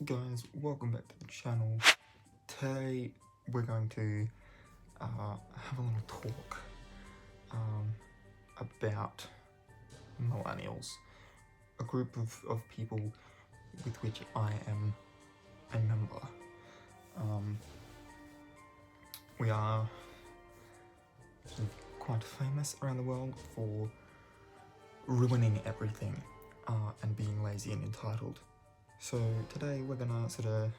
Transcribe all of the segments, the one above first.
Guys, welcome back to the channel. Today we're going to have a little talk about Millennials, a group of people with which I am a member. We are sort of quite famous around the world for ruining everything and being lazy and entitled. So today we're gonna sort of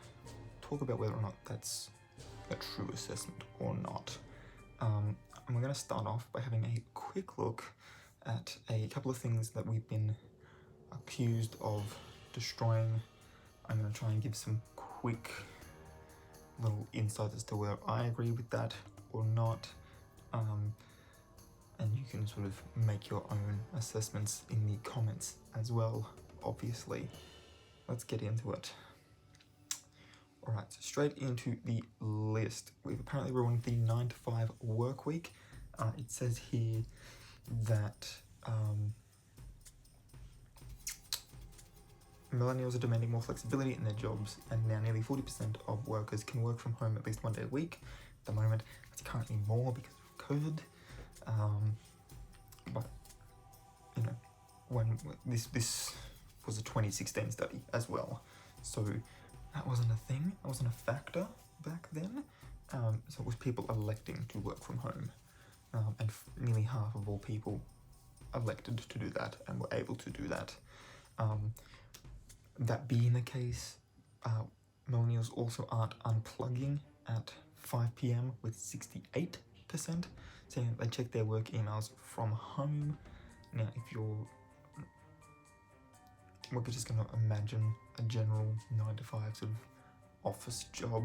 talk about whether or not that's a true assessment or not. And we're gonna start off by having a quick look at a couple of things that we've been accused of destroying. I'm gonna try and give some quick little insights as to whether I agree with that or not. And you can sort of make your own assessments in the comments as well, obviously. Let's get into it. Alright, so straight into the list. We've apparently ruined the 9 to 5 work week. It says here that Millennials are demanding more flexibility in their jobs, and now nearly 40% of workers can work from home at least 1 day a week. At the moment, it's currently more because of COVID. But, you know, when this was a 2016 study as well, so that wasn't a thing, that wasn't a factor back then. So it was people electing to work from home, and nearly half of all people elected to do that and were able to do that. That being the case, Millennials also aren't unplugging at 5 PM with 68%, saying they check their work emails from home. Now, we're just going to imagine a general 9 to 5 sort of office job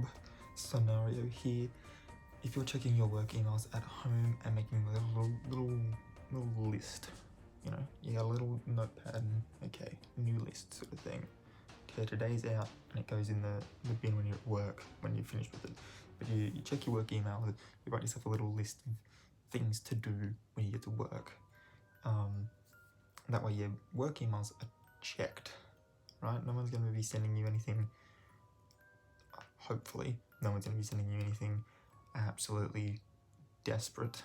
scenario here. If you're checking your work emails at home and making a little list, you know, you got a little notepad and, okay, new list sort of thing. Okay, today's out, and it goes in the bin when you're at work, when you're finished with it. But you check your work email, you write yourself a little list of things to do when you get to work. That way your work emails are checked, right? No one's going to be sending you anything, hopefully, no one's going to be sending you anything absolutely desperate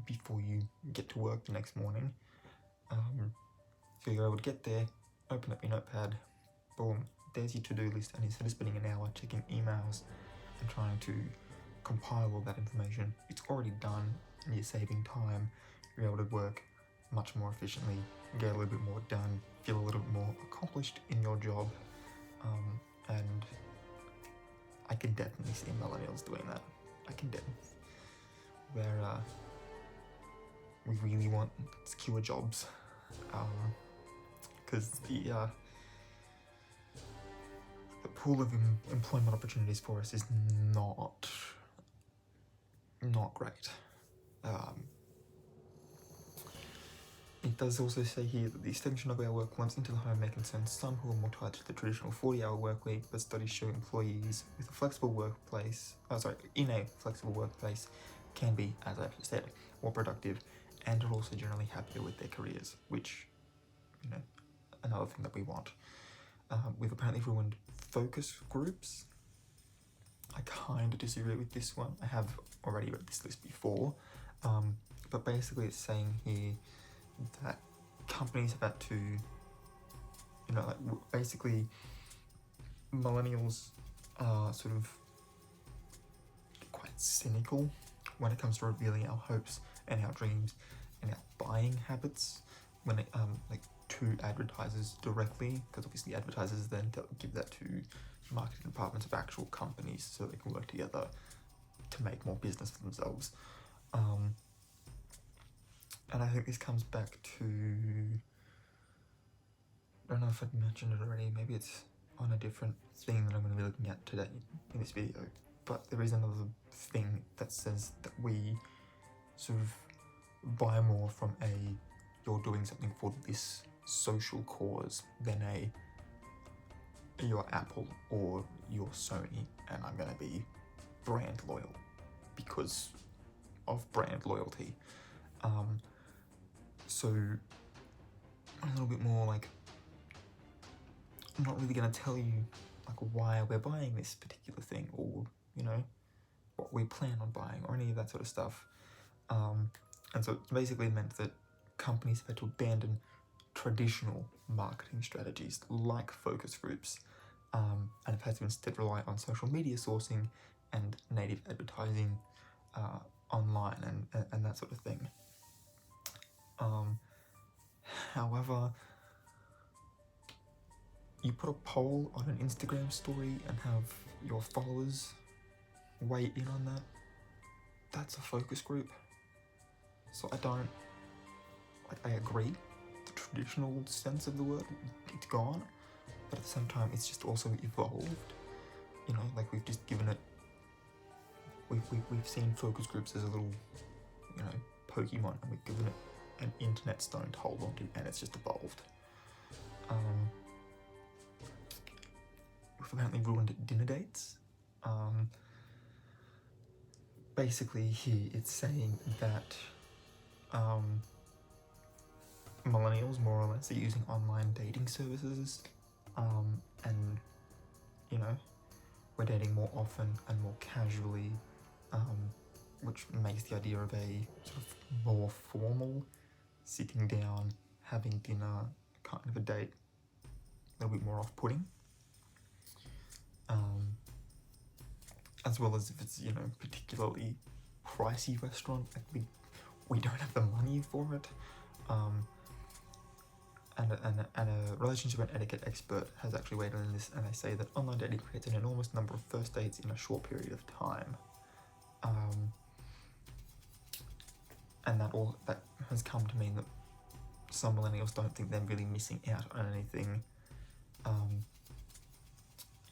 before you get to work the next morning. So you're able to get there, open up your notepad, boom, there's your to-do list, and instead of spending an hour checking emails and trying to compile all that information, it's already done, and you're saving time. You're able to work much more efficiently, get a little bit more done, feel a little bit more accomplished in your job, and I can definitely see Millennials doing that. I can definitely, where we really want secure jobs, because the pool of employment opportunities for us is not great. It does also say here that the extension of our work lumps into the home may concern some who are more tied to the traditional 40-hour work week, but studies show employees with a flexible workplace, in a flexible workplace, can be, as I've said, more productive and are also generally happier with their careers, which, you know, another thing that we want. We've apparently ruined focus groups. I kind of disagree with this one. I have already read this list before, but basically it's saying here that companies have had to, you know, like basically Millennials are sort of quite cynical when it comes to revealing our hopes and our dreams and our buying habits when it to advertisers directly, because obviously advertisers then give that to marketing departments of actual companies so they can work together to make more business for themselves. And I think this comes back to, I don't know if I'd mentioned it already, maybe it's on a different thing that I'm going to be looking at today in this video, but there is another thing that says that we sort of buy more from you're doing something for this social cause than your Apple or your Sony, and I'm going to be brand loyal because of brand loyalty. So a little bit more like not really going to tell you like why we're buying this particular thing, or you know, what we plan on buying, or any of that sort of stuff. And so it basically meant that companies have had to abandon traditional marketing strategies like focus groups, and have had to instead rely on social media sourcing and native advertising online and that sort of thing. However, you put a poll on an Instagram story and have your followers weigh in on that, that's a focus group. So I agree, the traditional sense of the word, it's gone, but at the same time, it's just also evolved. You know, like we've just given it, we've seen focus groups as a little, you know, Pokemon, and we've given it an internet stone to hold on to, and it's just evolved. We've apparently ruined dinner dates. Basically here it's saying that millennials more or less are using online dating services, and you know, we're dating more often and more casually, which makes the idea of a sort of more formal sitting down, having dinner kind of a date a little bit more off-putting. As well as if it's, you know, particularly pricey restaurant, like we don't have the money for it. And a relationship and etiquette expert has actually weighed in on this, and they say that online dating creates an enormous number of first dates in a short period of time. And that has come to mean that some millennials don't think they're really missing out on anything.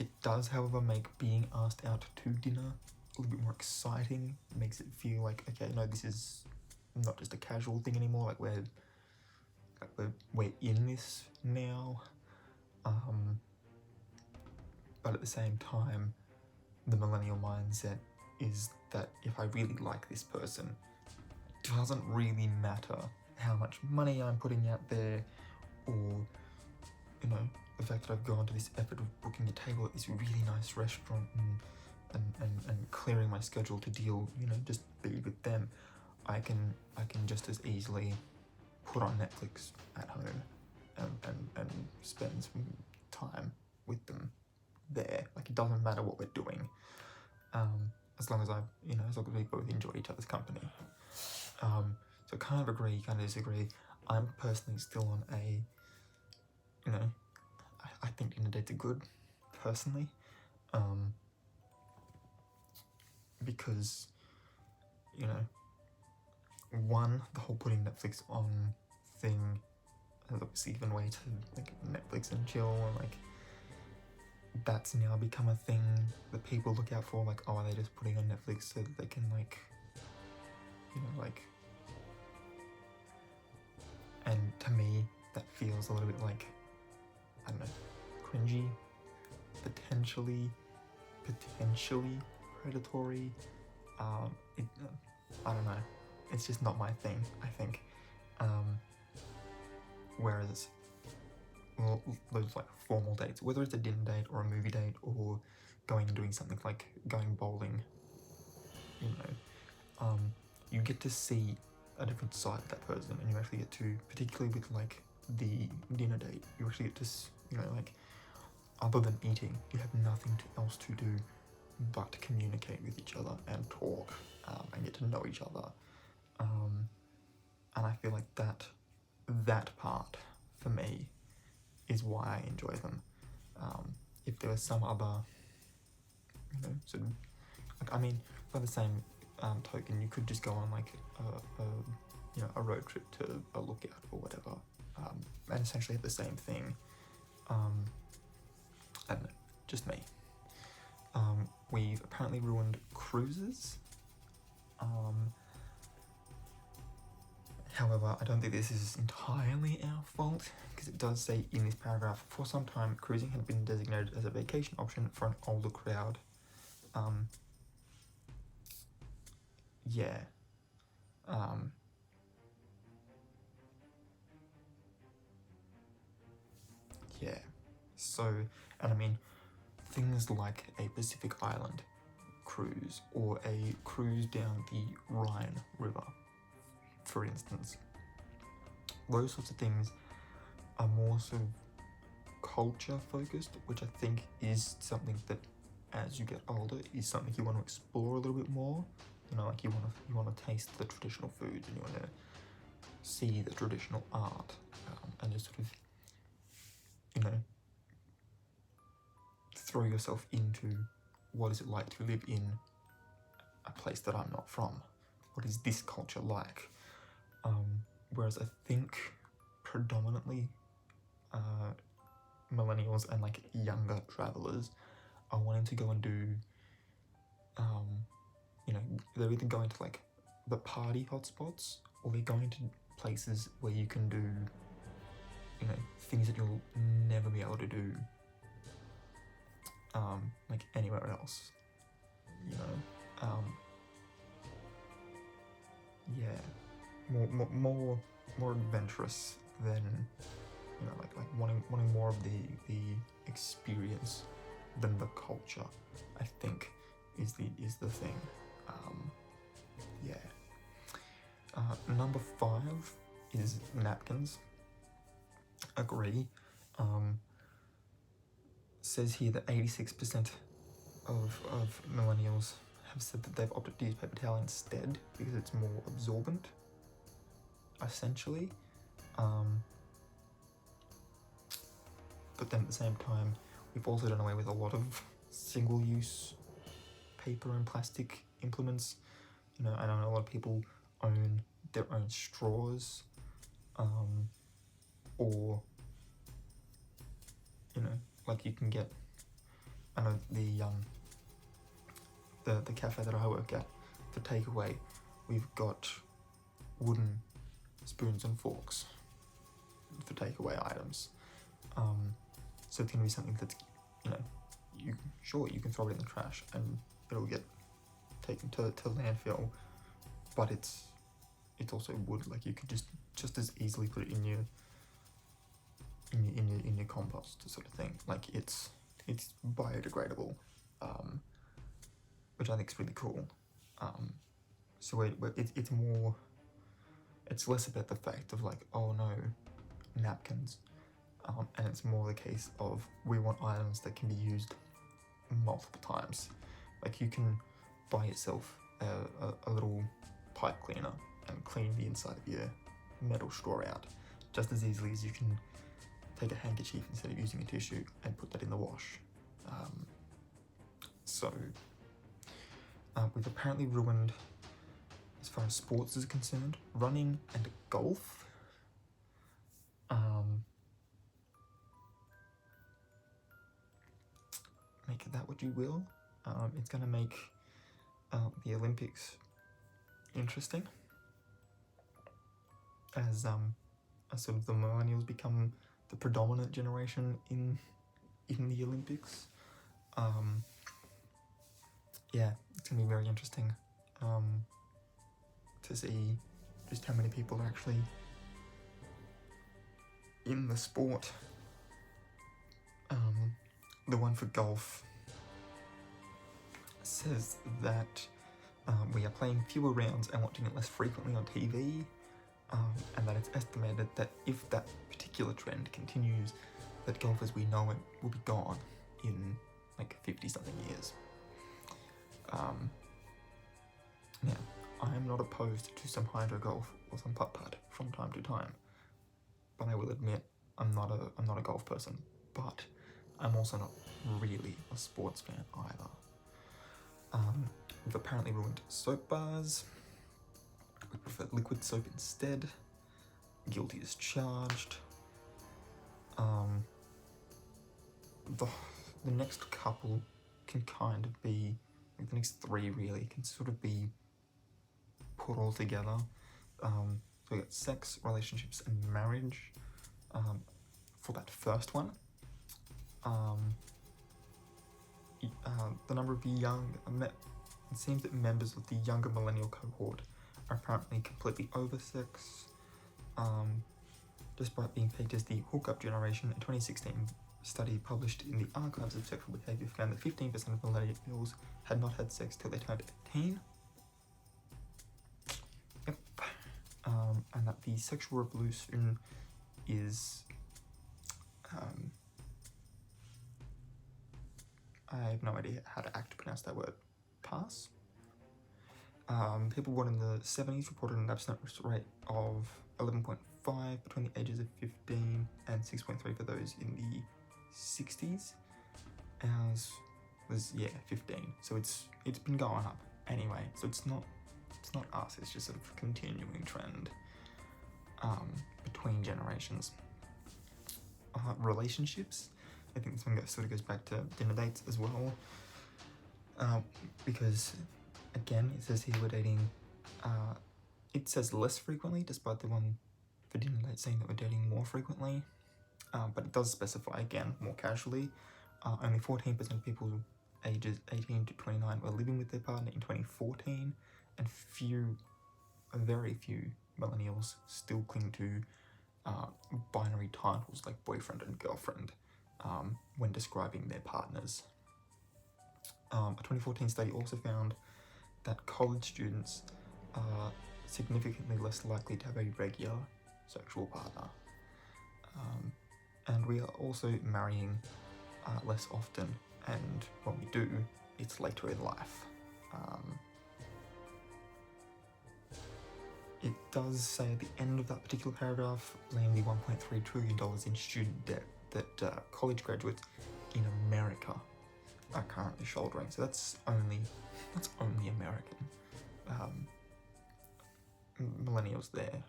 It does, however, make being asked out to dinner a little bit more exciting. It makes it feel like, okay, no, this is not just a casual thing anymore, like we're in this now. But at the same time, the millennial mindset is that if I really like this person, it doesn't really matter how much money I'm putting out there, or, you know, the fact that I've gone to this effort of booking a table at this really nice restaurant and clearing my schedule to deal, you know, just be with them. I can just as easily put on Netflix at home and spend some time with them there. Like, it doesn't matter what we're doing, as long as as long as we both enjoy each other's company. So kind of agree, kind of disagree. I'm personally still on a, you know, I think dinner dates are good, personally, because, you know, one, the whole putting Netflix on thing has obviously given way to like Netflix and chill, and like that's now become a thing that people look out for. Like, oh, are they just putting on Netflix so that they can, like, you know, like, and to me that feels a little bit like, I don't know, cringy, potentially predatory. I don't know, it's just not my thing, I think. Whereas those like formal dates, whether it's a dinner date or a movie date or going and doing something like going bowling, you know, you get to see a different side of that person, and you actually get to, particularly with like the dinner date, you actually get to, you know, like, other than eating, you have nothing else to do but communicate with each other and talk, and get to know each other. And I feel like that part, for me, is why I enjoy them. If there was some other, you know, sort of, like, I mean, by the same token, you could just go on like a road trip to a lookout or whatever, and essentially have the same thing. I don't know, just me. We've apparently ruined cruises. However, I don't think this is entirely our fault, because it does say in this paragraph, for some time, cruising had been designated as a vacation option for an older crowd. Yeah. Yeah. So, and I mean, things like a Pacific Island cruise or a cruise down the Rhine River, for instance. Those sorts of things are more sort of culture focused, which I think is something that as you get older is something you want to explore a little bit more. You know, like you want to taste the traditional foods and you want to see the traditional art, and just sort of, you know, throw yourself into what is it like to live in a place that I'm not from. What is this culture like? Whereas I think predominantly millennials and like younger travelers are wanting to go and do, you know, they're either going to like the party hotspots or they're going to places where you can do, you know, things that you'll never be able to do like anywhere else, you know. Yeah, more adventurous than, you know, like wanting more of the experience than the culture, I think is the thing. Yeah. Number 5 is napkins. Agree. Says here that 86% of millennials have said that they've opted to use paper towel instead because it's more absorbent, essentially. But then at the same time, we've also done away with a lot of single-use paper and plastic implements. You know, I know a lot of people own their own straws, or, you know, like you can get, I know the cafe that I work at, for takeaway, we've got wooden spoons and forks for takeaway items. So it's going to be something that's, you know, you can throw it in the trash and it'll get taken to landfill, but it's also wood. Like you could just as easily put it in your compost sort of thing. Like it's biodegradable, which I think is really cool. So it's less about the fact of like, oh no, napkins, and it's more the case of we want items that can be used multiple times. Like you can buy yourself a little pipe cleaner and clean the inside of your metal straw out just as easily as you can take a handkerchief instead of using a tissue and put that in the wash. So we've apparently ruined, as far as sports is concerned, running and golf. Make that what you will. It's going to make the Olympics interesting as sort of the millennials become the predominant generation in the Olympics. Yeah, it's going to be very interesting to see just how many people are actually in the sport. The one for golf says that we are playing fewer rounds and watching it less frequently on TV, and that it's estimated that if that particular trend continues, that golf as we know it will be gone in like 50-something years. Yeah, I am not opposed to some hydro golf or some putt-putt from time to time, but I will admit I'm not a golf person, but I'm also not really a sports fan either. We've apparently ruined soap bars. We prefer liquid soap instead. Guilty as charged. The next couple can kind of be, the next 3 really, can sort of be put all together. So we got sex, relationships, and marriage. For that first one, the number of it seems that members of the younger millennial cohort are apparently completely over sex, despite being pegged as the hookup generation. A 2016 study published in the Archives of Sexual Behaviour found that 15% of millennials had not had sex till they turned 18. Yep. And that the sexual revolution is, I have no idea how to pronounce that word, pass. People born in the 70s reported an abstinence rate of 11.5 between the ages of 15 and 6.3 for those in the 60s. Ours was 15, so it's been going up anyway. So it's not us. It's just sort of a continuing trend between generations. Relationships. I think this one sort of goes back to dinner dates as well, because again it says here we're dating. It says less frequently, despite the one for dinner dates saying that we're dating more frequently. But it does specify again more casually. Only 14% of people ages 18 to 29 were living with their partner in 2014, and very few millennials still cling to binary titles like boyfriend and girlfriend when describing their partners. A 2014 study also found that college students are significantly less likely to have a regular sexual partner. And we are also marrying less often, and when we do, it's later in life. It does say at the end of that particular paragraph, blame the $1.3 trillion in student debt that college graduates in America are currently shouldering. So that's only American. Millennials there.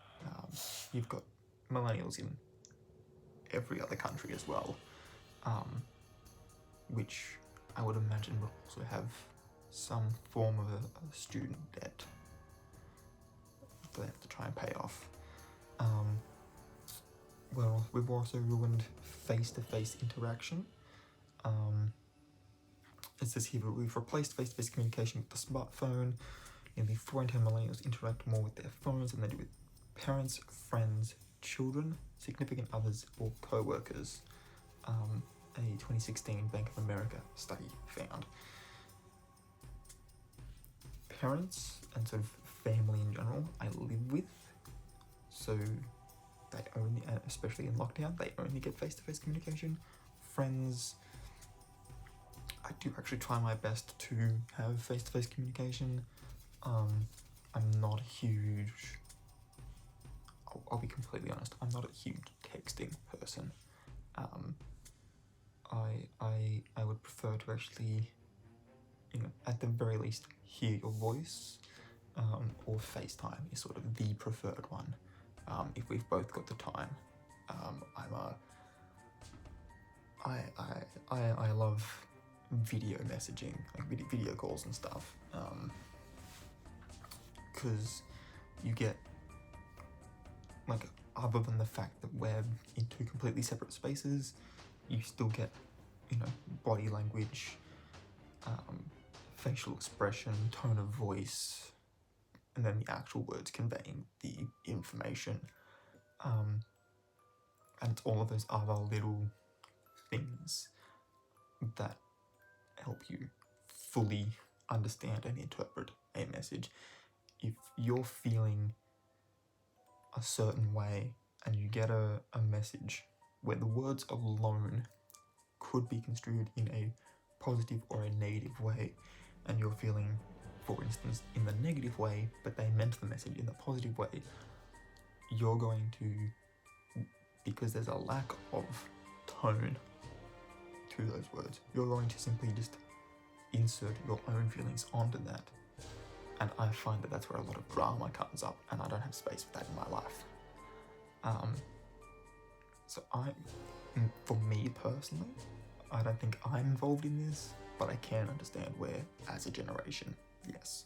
You've got millennials in every other country as well, which I would imagine will also have some form of a student debt that they have to try and pay off. Well, we've also ruined face-to-face interaction. It says here that we've replaced face-to-face communication with the smartphone. Nearly 4 in 10 millennials interact more with their phones than they do with parents, friends, children, significant others, or co-workers. A 2016 Bank of America study found. Parents and sort of family in general, I live with, so they only, especially in lockdown, they only get face-to-face communication. Friends, I do actually try my best to have face-to-face communication. I'm not a huge, I'll be completely honest, I'm not a huge texting person. I would prefer to actually, at the very least, hear your voice, or FaceTime is sort of the preferred one, if we've both got the time. I love video messaging, like video calls and stuff, because you get, like, other than the fact that we're in 2 completely separate spaces, you still get, body language, facial expression, tone of voice, and then the actual words conveying the information. And it's all of those other little things that help you fully understand and interpret a message. If you're feeling a certain way and you get a message where the words alone could be construed in a positive or a negative way, and you're feeling, for instance, in the negative way, but they meant the message in the positive way, you're going to, because there's a lack of tone to those words, you're going to simply just insert your own feelings onto that. And I find that that's where a lot of drama comes up, and I don't have space for that in my life. So for me personally, I don't think I'm involved in this, but I can understand where, as a generation, yes.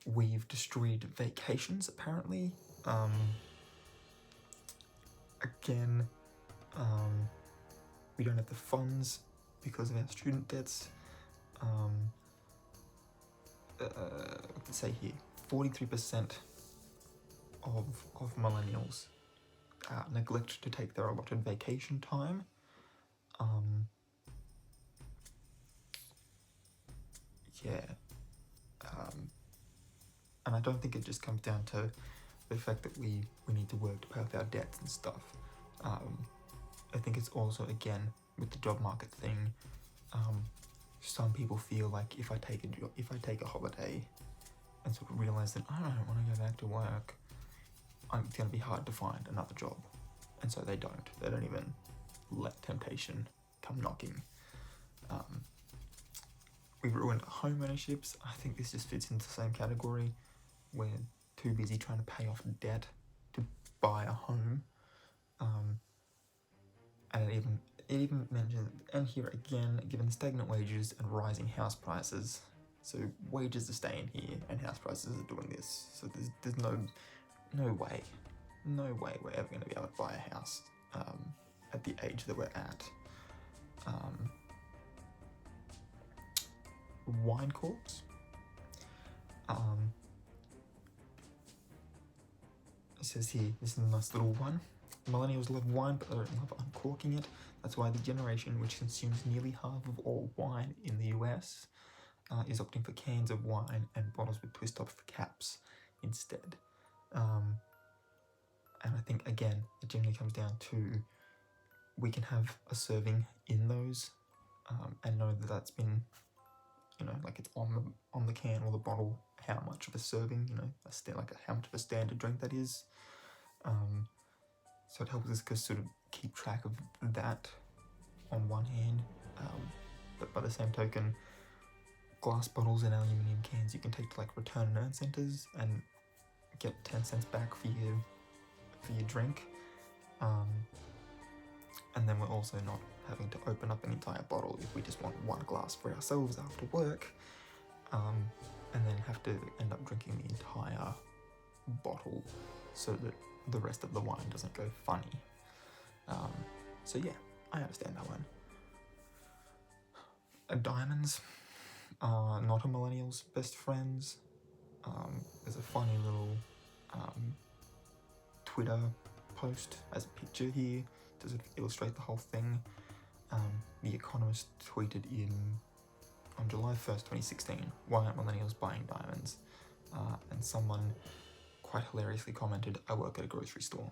We've destroyed vacations, apparently. Again, we don't have the funds because of our student debts. Let's say here, 43% of millennials neglect to take their allotted vacation time. And I don't think it just comes down to the fact that we need to work to pay off our debts and stuff. I think it's also, again, with the job market thing, some people feel like if I take a holiday and sort of realise that I don't want to go back to work, it's going to be hard to find another job. And so they don't even let temptation come knocking. We've ruined home ownerships. I think this just fits into the same category. We're too busy trying to pay off debt to buy a home. And it even mentions, and here again, given stagnant wages and rising house prices. So wages are staying here and house prices are doing this. So there's no way we're ever going to be able to buy a house at the age that we're at. Wine corks. It says here, this is a nice little one. Millennials love wine, but they don't love uncorking it. That's why the generation which consumes nearly half of all wine in the US is opting for cans of wine and bottles with twist-top caps instead. And I think, again, it generally comes down to we can have a serving in those and know that that's been, like it's on the can or the bottle, how much of a serving, how much of a standard drink that is. So it helps us sort of keep track of that on one hand, but by the same token, glass bottles and aluminium cans you can take to like return and earn centres and get 10 cents back for your drink. And then we're also not having to open up an entire bottle if we just want one glass for ourselves after work, and then have to end up drinking the entire bottle so that the rest of the wine doesn't go funny. So yeah, I understand that one. Diamonds are not a millennial's best friends. There's a funny little Twitter post as a picture here to sort of illustrate the whole thing. The Economist tweeted on July 1st, 2016, why aren't millennials buying diamonds? And someone quite hilariously commented, I work at a grocery store.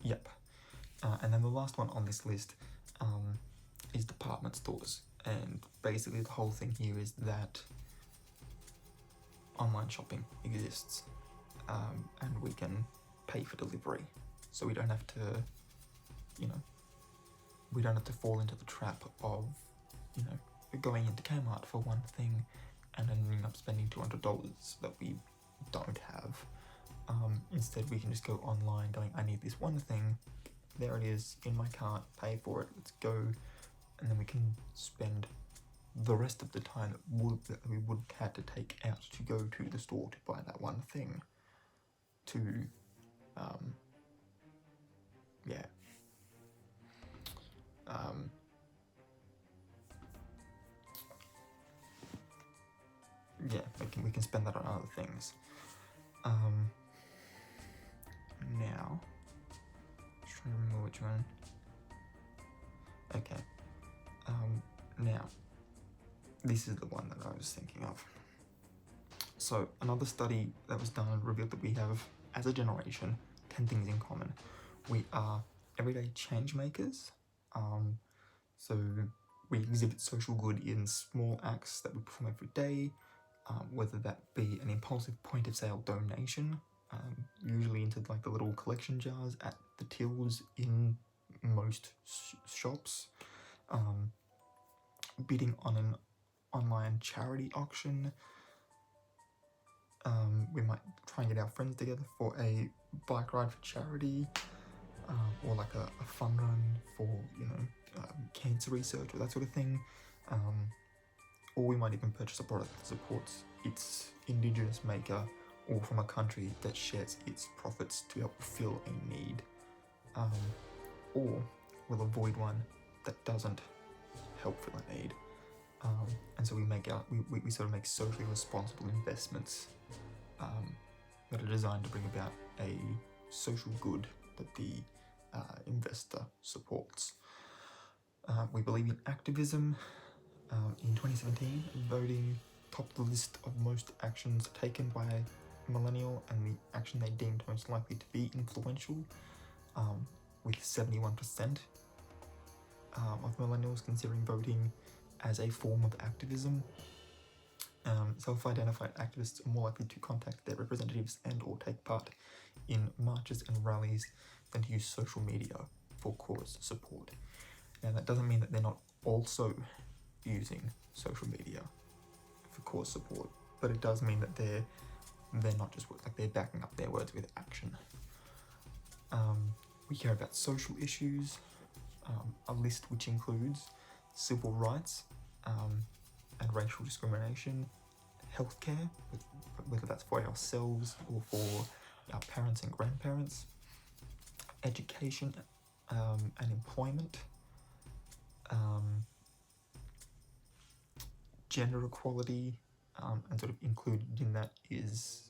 Yep. And then the last one on this list is department stores. And basically the whole thing here is that online shopping exists, and we can pay for delivery. So we don't have to, fall into the trap of, going into Kmart for one thing and ending up spending $200 that we don't have. Instead, we can just go online going, I need this one thing, there it is in my cart, pay for it, let's go, and then we can spend the rest of the time that we would have had to take out to go to the store to buy that one thing to, we can spend that on other things. Now, just trying to remember which one. Okay. Now, this is the one that I was thinking of. So, another study that was done revealed that we have, as a generation, 10 things in common. We are everyday change makers. So we exhibit social good in small acts that we perform every day, whether that be an impulsive point of sale donation, usually into like the little collection jars at the tills in most shops, bidding on an online charity auction. We might try and get our friends together for a bike ride for charity, or like a fun run for, cancer research or that sort of thing. Or we might even purchase a product that supports its indigenous maker or from a country that shares its profits to help fill a need. Or we'll avoid one that doesn't help fill a need. And so we sort of make socially responsible investments that are designed to bring about a social good that the investor supports. We believe in activism. In 2017, voting topped the list of most actions taken by a millennial and the action they deemed most likely to be influential, with 71% of millennials considering voting as a form of activism. Self-identified activists are more likely to contact their representatives and or take part in marches and rallies than to use social media for cause support. Now that doesn't mean that they're not also using social media for cause support, but it does mean that they're not just like they're backing up their words with action. We care about social issues, a list which includes civil rights and racial discrimination, healthcare, whether that's for ourselves or for our parents and grandparents, education and employment, gender equality, and sort of included in that is,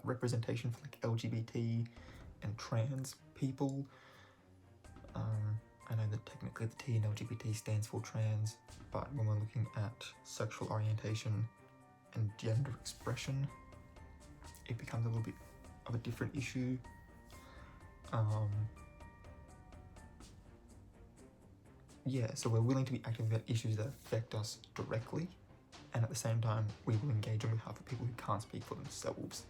representation for like LGBT and trans people. I know that technically the T in LGBT stands for trans, but when we're looking at sexual orientation and gender expression, it becomes a little bit of a different issue. So we're willing to be active about issues that affect us directly, and at the same time we will engage on behalf of people who can't speak for themselves.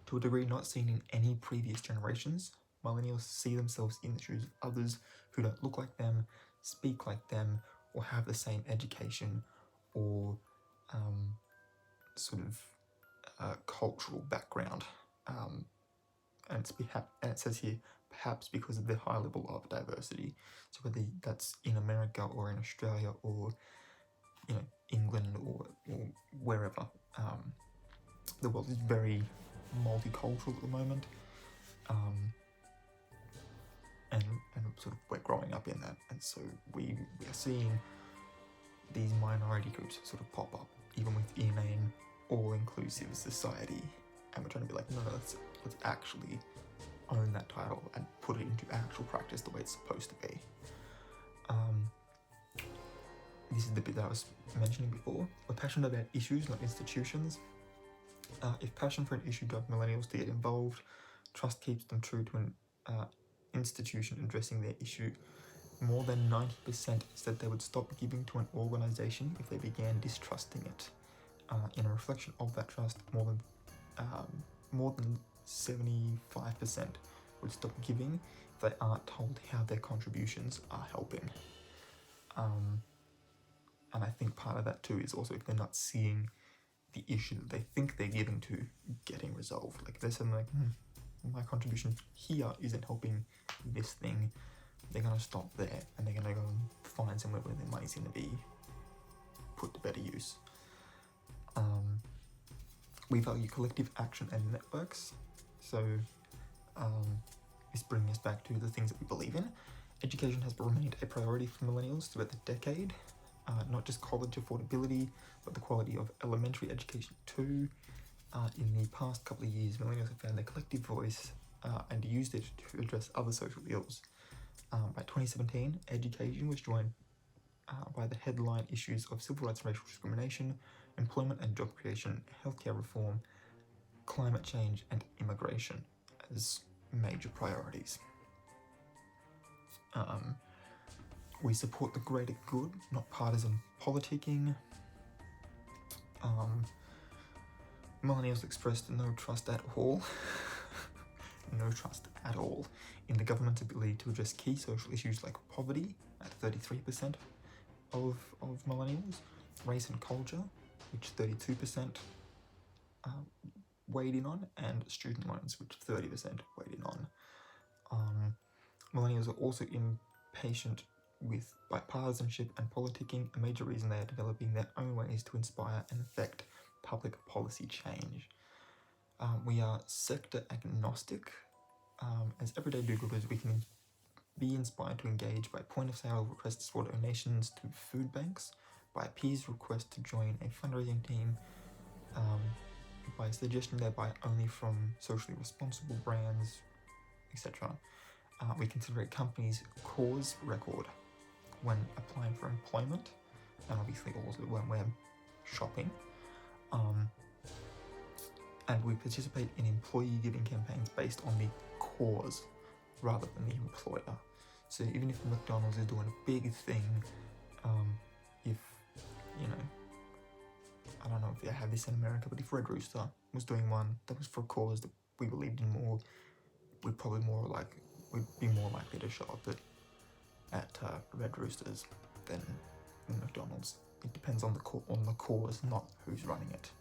To a degree not seen in any previous generations, millennials see themselves in the shoes of others who don't look like them, speak like them, or have the same education or cultural background. And it says here, perhaps because of the high level of diversity. So whether that's in America or in Australia or England or wherever, the world is very multicultural at the moment, and sort of we're growing up in that, and so we are seeing these minority groups sort of pop up even within an all-inclusive society, and we're trying to be like, no, let's actually own that title and put it into actual practice the way it's supposed to be. This is the bit that I was mentioning before. We're passionate about issues, not institutions. If passion for an issue drives millennials to get involved, trust keeps them true to an institution addressing their issue. More than 90% said they would stop giving to an organisation if they began distrusting it. In a reflection of that trust, more than 75% would stop giving if they aren't told how their contributions are helping. And I think part of that too is also if they're not seeing the issue that they think they're giving to getting resolved. Like they're saying like, my contribution here isn't helping this thing. They're gonna stop there and they're gonna go and find somewhere where their money's gonna be put to better use. We value collective action and networks. So this brings us back to the things that we believe in. Education has remained a priority for millennials throughout the decade. Not just college affordability, but the quality of elementary education too. In the past couple of years, millennials have found their collective voice and used it to address other social ills. By 2017, education was joined by the headline issues of civil rights and racial discrimination, employment and job creation, healthcare reform, climate change, and immigration as major priorities. We support the greater good, not partisan politicking. Millennials expressed no trust at all in the government's ability to address key social issues like poverty at 33% of millennials, race and culture, which 32% weighed in on, and student loans, which 30% weighed in on. Millennials are also impatient with bipartisanship and politicking, a major reason they are developing their own ways to inspire and affect public policy change. We are sector agnostic. As everyday do-gooders, we can be inspired to engage by point-of-sale requests for donations to food banks, by peers' request to join a fundraising team, by suggestion thereby only from socially responsible brands, etc. We consider a company's cause record when applying for employment, and obviously also when we're shopping. And we participate in employee giving campaigns based on the cause rather than the employer. So even if McDonald's is doing a big thing, if, you know, I don't know if they have this in America, but if Red Rooster was doing one that was for a cause that we believed in more, we'd be more likely to show up at Red Roosters than McDonald's. It depends on the cause, not who's running it.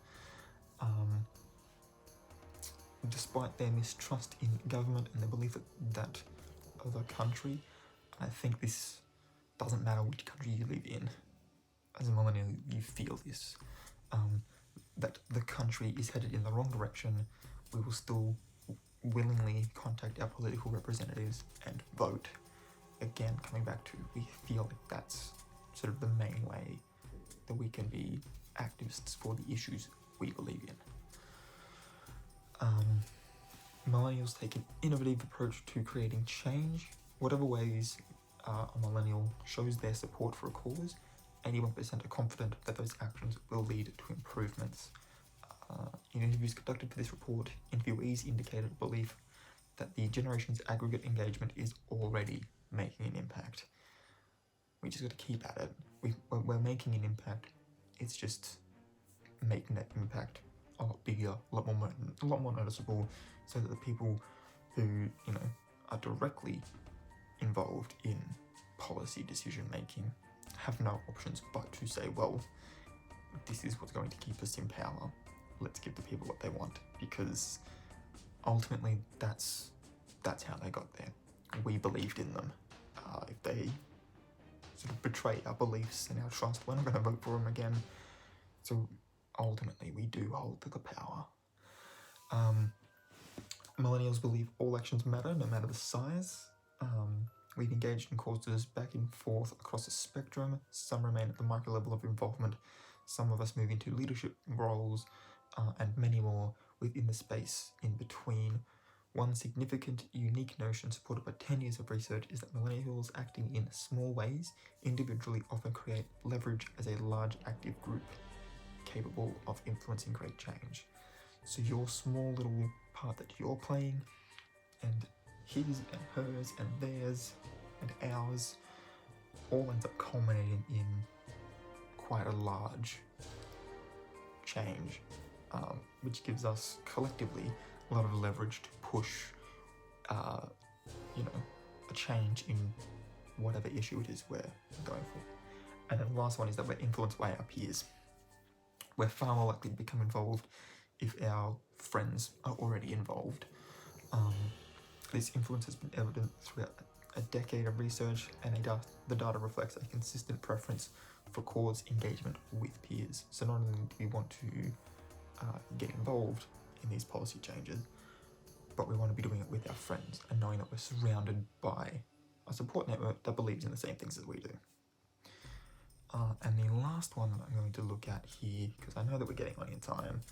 Despite their mistrust in government and their belief that of the country, I think this doesn't matter which country you live in. As a millennial, you feel this, that the country is headed in the wrong direction. We will still willingly contact our political representatives and vote. Again, coming back to, we feel like that's sort of the main way that we can be activists for the issues we believe in. Millennials take an innovative approach to creating change. Whatever ways a millennial shows their support for a cause, 81% are confident that those actions will lead to improvements. In interviews conducted for this report, interviewees indicated a belief that the generation's aggregate engagement is already making an impact. We just got to keep at it. We're making an impact. It's just making that impact a lot bigger, a lot more noticeable, so that the people who, you know, are directly involved in policy decision making have no options but to say, well, this is what's going to keep us in power. Let's give the people what they want, because ultimately that's how they got there. We believed in them. If they sort of betray our beliefs and our trust, we're not going to vote for them again. So ultimately, we do hold the power. Millennials believe all actions matter, no matter the size. We've engaged in causes back and forth across the spectrum. Some remain at the micro level of involvement. Some of us move into leadership roles, and many more within the space in between. One significant, unique notion supported by 10 years of research is that millennials acting in small ways individually often create leverage as a large active group capable of influencing great change. So your small little part that you're playing, and his and hers and theirs and ours, all ends up culminating in quite a large change, which gives us collectively a lot of leverage to push, a change in whatever issue it is we're going for. And then the last one is that we're influenced by our peers. We're far more likely to become involved if our friends are already involved. This influence has been evident throughout a decade of research, and the data reflects a consistent preference for cause engagement with peers. So not only do we want to get involved in these policy changes, but we want to be doing it with our friends and knowing that we're surrounded by a support network that believes in the same things as we do. And the last one that I'm going to look at here, because I know that we're getting on in time,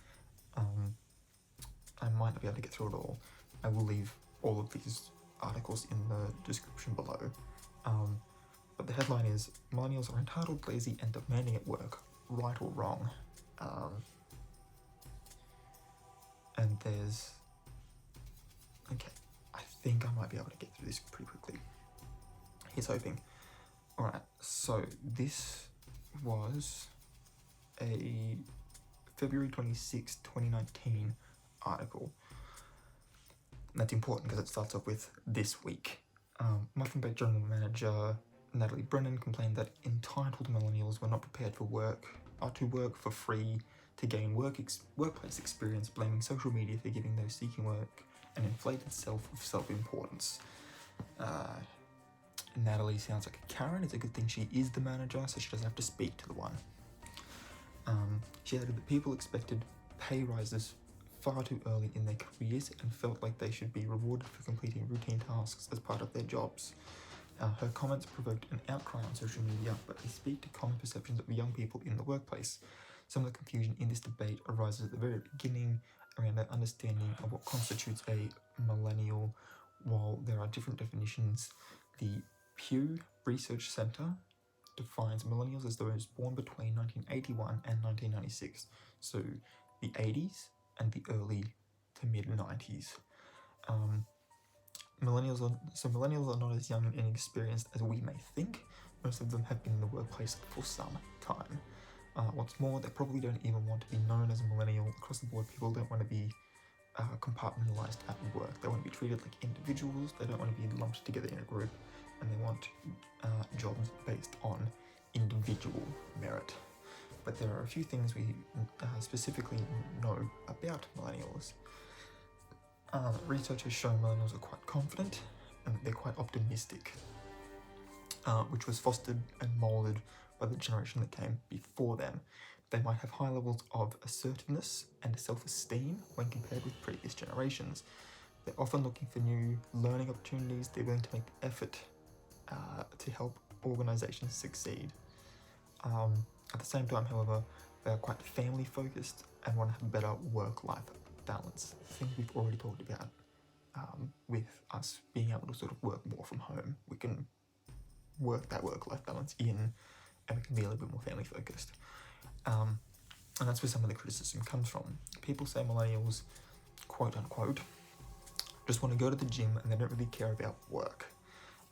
I might not be able to get through it all. I will leave all of these articles in the description below. But the headline is, Millennials are entitled, lazy, and demanding at work, right or wrong? And there's... Okay, I think I might be able to get through this pretty quickly. Here's hoping. Alright, so this was a February 26, 2019 article. That's important because it starts off with this week. Muffin Bay General Manager Natalie Brennan complained that entitled millennials were not prepared to work for free to gain workplace experience, blaming social media for giving those seeking work an inflated self-importance. Natalie sounds like a Karen. It's a good thing she is the manager, so she doesn't have to speak to the one. She added that people expected pay rises far too early in their careers and felt like they should be rewarded for completing routine tasks as part of their jobs. Her comments provoked an outcry on social media, but they speak to common perceptions of young people in the workplace. Some of the confusion in this debate arises at the very beginning around the understanding of what constitutes a millennial. While there are different definitions, the Pew Research Center defines millennials as those born between 1981 and 1996, so the 80s and the early to mid-90s. Millennials are not as young and inexperienced as we may think. Most of them have been in the workplace for some time. What's more, they probably don't even want to be known as a millennial. Across the board, people don't want to be compartmentalized at work. They want to be treated like individuals. They don't want to be lumped together in a group, and they want jobs based on individual merit. But there are a few things we specifically know about millennials. Research has shown millennials are quite confident and they're quite optimistic, which was fostered and moulded by the generation that came before them. They might have high levels of assertiveness and self-esteem when compared with previous generations. They're often looking for new learning opportunities. They're willing to make the effort to help organizations succeed. At the same time, however, they are quite family-focused and want to have a better work-life balance. Things we've already talked about with us being able to sort of work more from home. We can work that work-life balance in, and we can be a little bit more family-focused. And that's where some of the criticism comes from. People say millennials, quote unquote, just want to go to the gym and they don't really care about work.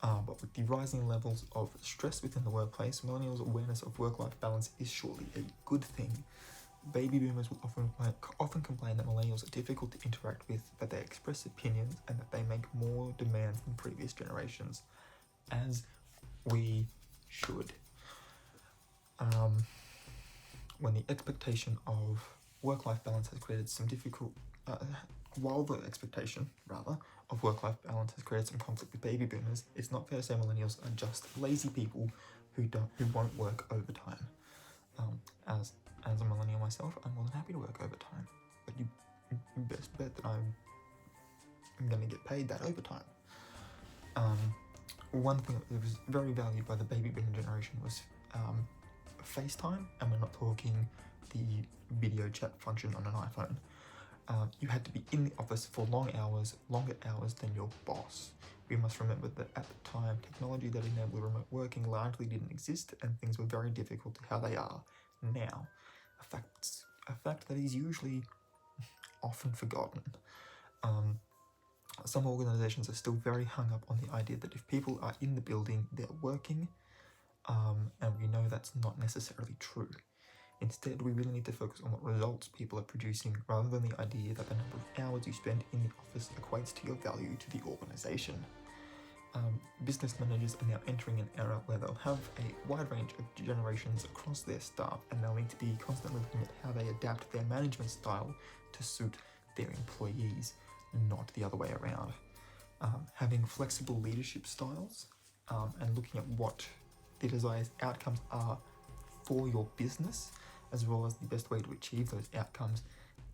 But with the rising levels of stress within the workplace, millennials' awareness of work-life balance is surely a good thing. Baby boomers will often complain that millennials are difficult to interact with, that they express opinions, and that they make more demands than previous generations, as we should. When the expectation of work-life balance has created some while the expectation, rather, of work-life balance has created some conflict with baby boomers, it's not fair to say millennials are just lazy people who won't work overtime. As a millennial myself, I'm more than happy to work overtime, but you best bet that I'm going to get paid that overtime. One thing that was very valued by the baby boomer generation was FaceTime, and we're not talking the video chat function on an iPhone. You had to be in the office for longer hours than your boss. We must remember that at the time, technology that enabled remote working largely didn't exist, and things were very difficult to how they are now. A fact that is usually often forgotten. Some organizations are still very hung up on the idea that if people are in the building, they're working, and we know that's not necessarily true. Instead, we really need to focus on what results people are producing, rather than the idea that the number of hours you spend in the office equates to your value to the organization. Business managers are now entering an era where they'll have a wide range of generations across their staff, and they'll need to be constantly looking at how they adapt their management style to suit their employees, not the other way around. Having flexible leadership styles and looking at what the desired outcomes are for your business, as well as the best way to achieve those outcomes,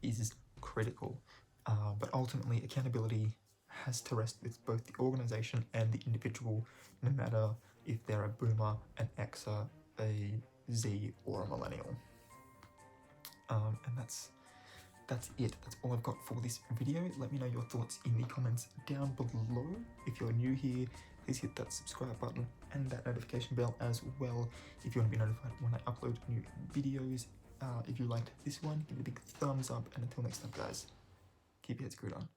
is critical. But ultimately, accountability has to rest with both the organization and the individual, no matter if they're a boomer, an Xer, a Z, or a millennial. And that's it. That's all I've got for this video. Let me know your thoughts in the comments down below. If you're new here, please hit that subscribe button and that notification bell as well if you want to be notified when I upload new videos. If you liked this one, give it a big thumbs up, and until next time, guys, keep your heads screwed on.